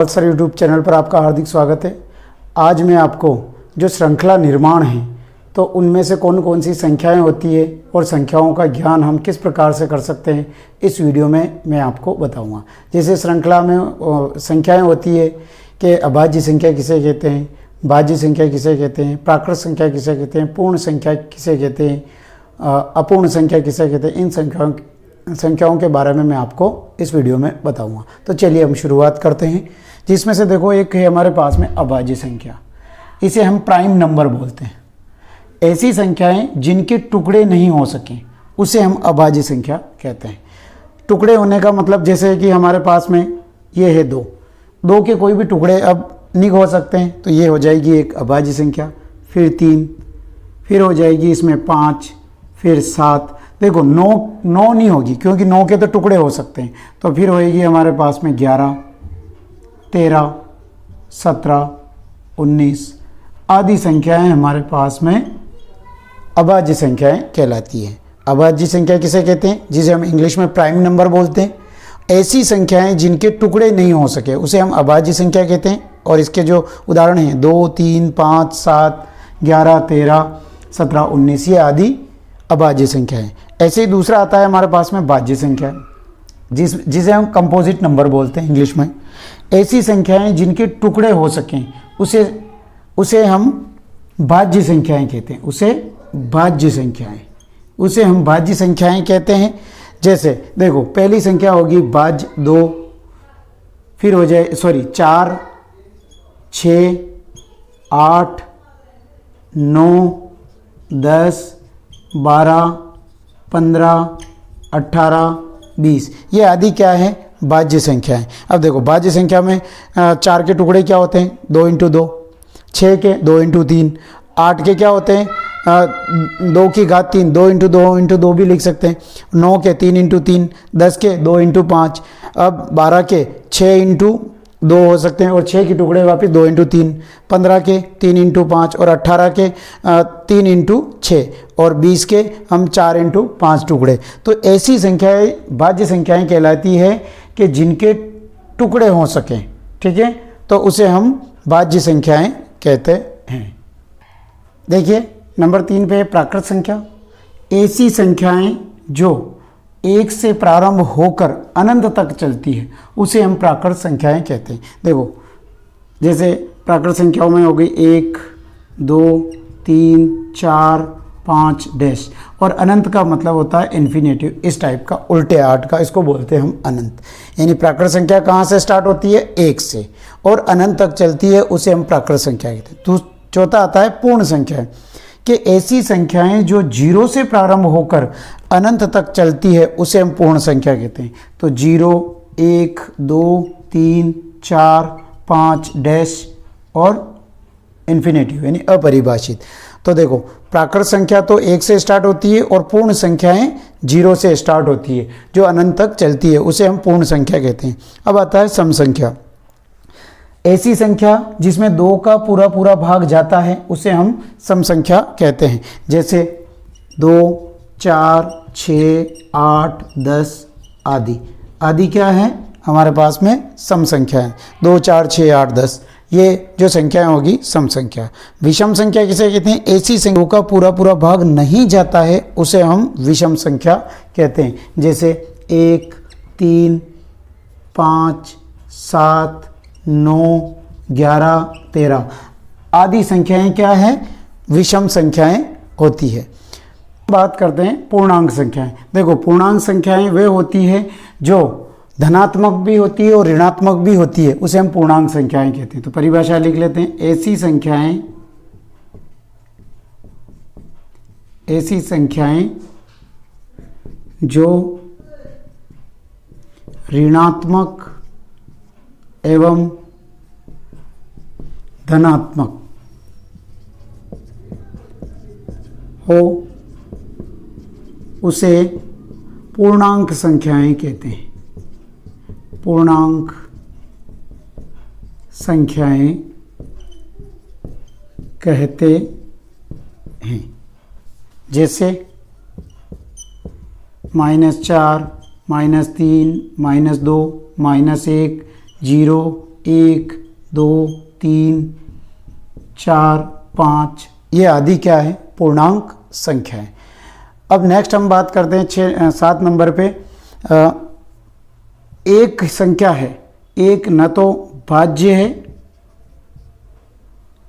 Sir YouTube channel पर आपका हार्दिक स्वागत है। आज मैं आपको जो श्रृंखला निर्माण है तो उनमें से कौन कौन सी संख्याएं होती है और संख्याओं का ज्ञान हम किस प्रकार से कर सकते हैं इस वीडियो में मैं आपको बताऊंगा। जैसे श्रृंखला में संख्याएं होती है कि अभाज्य संख्या किसे कहते हैं, भाज्य संख्या किसे कहते हैं, प्राकृत संख्या किसे कहते हैं, पूर्ण संख्या किसे कहते हैं, अपूर्ण संख्या किसे कहते हैं। इन संख्याओं के बारे में मैं आपको इस वीडियो में बताऊंगा। तो चलिए हम शुरुआत करते हैं। जिसमें से देखो एक है हमारे पास में अभाज्य संख्या, इसे हम प्राइम नंबर बोलते हैं। ऐसी संख्याएं जिनके टुकड़े नहीं हो सकें उसे हम अभाज्य संख्या कहते हैं। टुकड़े होने का मतलब जैसे कि हमारे पास में ये है दो के कोई भी टुकड़े अब नहीं हो सकते हैं तो ये हो जाएगी एक अभाज्य संख्या। फिर 3, फिर हो जाएगी इसमें 5, फिर 7। देखो 9 नहीं होगी क्योंकि 9 के तो टुकड़े हो सकते हैं, तो फिर होएगी हमारे पास में 11, 13, 17, 19 आदि संख्याएं हमारे पास में अभाज्य संख्याएं कहलाती हैं। अभाज्य संख्या किसे कहते हैं? जिसे हम इंग्लिश में प्राइम नंबर बोलते हैं। ऐसी संख्याएं जिनके टुकड़े नहीं हो सके उसे हम अभाज्य संख्या कहते हैं। और इसके जो उदाहरण हैं 2, 3, 5, 7, 11, 13, 17, 19 ये आदि अभाज्य संख्या है। ऐसे ही दूसरा आता है हमारे पास में भाज्य संख्या, जिसे हम कंपोजिट नंबर बोलते हैं इंग्लिश में। ऐसी संख्याएं जिनके टुकड़े हो सकें उसे हम भाज्य संख्याएं कहते हैं। उसे हम भाज्य संख्याएं कहते हैं। जैसे देखो पहली संख्या होगी भाज्य 2, फिर हो जाए 4, 6, 8, 9, 10, 12, 15, 18, 20 ये आदि क्या है? भाज्य संख्या है। अब देखो भाज्य संख्या में 4 के टुकड़े क्या होते हैं? 2 × 2, 6 के 2 × 3, 8 के क्या होते हैं? 2 की घात 3, 2 × 2 × 2 भी लिख सकते हैं। 9 के 3 × 3, 10 के 2 × 5, अब 12 के 6 × 2 हो सकते हैं और 6 के टुकड़े वापस 2 × 3, 15 के 3 × 5 और 18 के 3 × 6 और 20 के हम 4 × 5 टुकड़े। तो ऐसी संख्याएं भाज्य संख्याएं कहलाती है कि जिनके टुकड़े हो सकें, ठीक है, तो उसे हम भाज्य संख्याएं कहते हैं। देखिए नंबर 3 पे प्राकृत संख्या। ऐसी संख्याएं जो 1 से प्रारंभ होकर अनंत तक चलती है उसे हम प्राकृत संख्याएं कहते हैं। देखो जैसे प्राकृत संख्याओं में हो गई 1, 2, 3, 4, 5 डैश, और अनंत का मतलब होता है इन्फिनेटिव, इस टाइप का उल्टे आठ का, इसको बोलते हैं हम अनंत। यानी प्राकृत संख्या कहाँ से स्टार्ट होती है? 1 से और अनंत तक चलती है, उसे हम प्राकृत संख्या कहते हैं। तो चौथा आता है पूर्ण संख्या, कि ऐसी संख्याएं जो 0 से प्रारंभ होकर अनंत तक चलती है उसे हम पूर्ण संख्या कहते हैं। तो 0, 1, 2, 3, 4, 5 डैश और इन्फिनेटिव यानी अपरिभाषित। तो देखो प्राकृत संख्या तो 1 से स्टार्ट होती है और पूर्ण संख्याएं 0 से स्टार्ट होती है, जो अनंत तक चलती है उसे हम पूर्ण संख्या कहते हैं। अब आता है सम संख्या। ऐसी संख्या जिसमें 2 का पूरा भाग जाता है उसे हम सम संख्या कहते हैं। जैसे 2, 4, 6, 8, 10 आदि क्या है हमारे पास में? सम संख्या है। 2, 4, 6, 8, 10 ये जो संख्याएं होगी सम संख्या। विषम संख्या किसे कहते हैं? ऐसी संख्या का पूरा भाग नहीं जाता है उसे हम विषम संख्या कहते हैं। जैसे 1, 3, 5, 7, 9, 11, 13 आदि संख्याएं क्या है? विषम संख्याएं होती है। बात करते हैं पूर्णांक संख्याएं। देखो पूर्णांक संख्याएं वे होती है जो धनात्मक भी होती है और ऋणात्मक भी होती है, उसे हम पूर्णांक संख्याएं कहते हैं। तो परिभाषा लिख लेते हैं। ऐसी संख्याएं जो ऋणात्मक एवं धनात्मक हो उसे पूर्णांक संख्याएं कहते हैं। पूर्णांक संख्याएं कहते हैं। जैसे -4, -3, -2, -1, 0, 1 2 3 4 5, ये आदि क्या है? पूर्णांक संख्या है। अब नेक्स्ट हम बात करते हैं 7 नंबर पे। एक संख्या है, एक न तो भाज्य है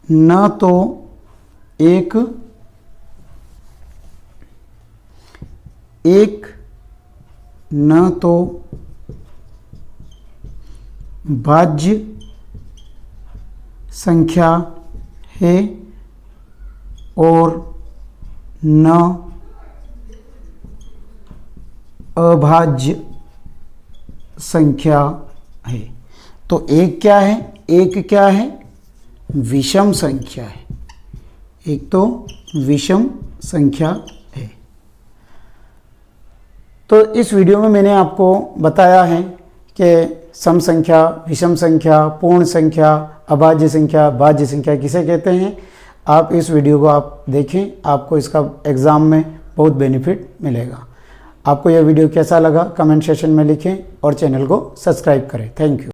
न तो एक न तो भाज्य संख्या है और न अभाज्य संख्या है। तो एक क्या है? एक क्या है? विषम संख्या है। एक तो विषम संख्या है। तो इस वीडियो में मैंने आपको बताया है कि सम संख्या, विषम संख्या, पूर्ण संख्या, अभाज्य संख्या, भाज्य संख्या किसे कहते हैं। आप इस वीडियो को आप देखें, आपको इसका एग्ज़ाम में बहुत बेनिफिट मिलेगा। आपको यह वीडियो कैसा लगा कमेंट सेक्शन में लिखें और चैनल को सब्सक्राइब करें। Thank you.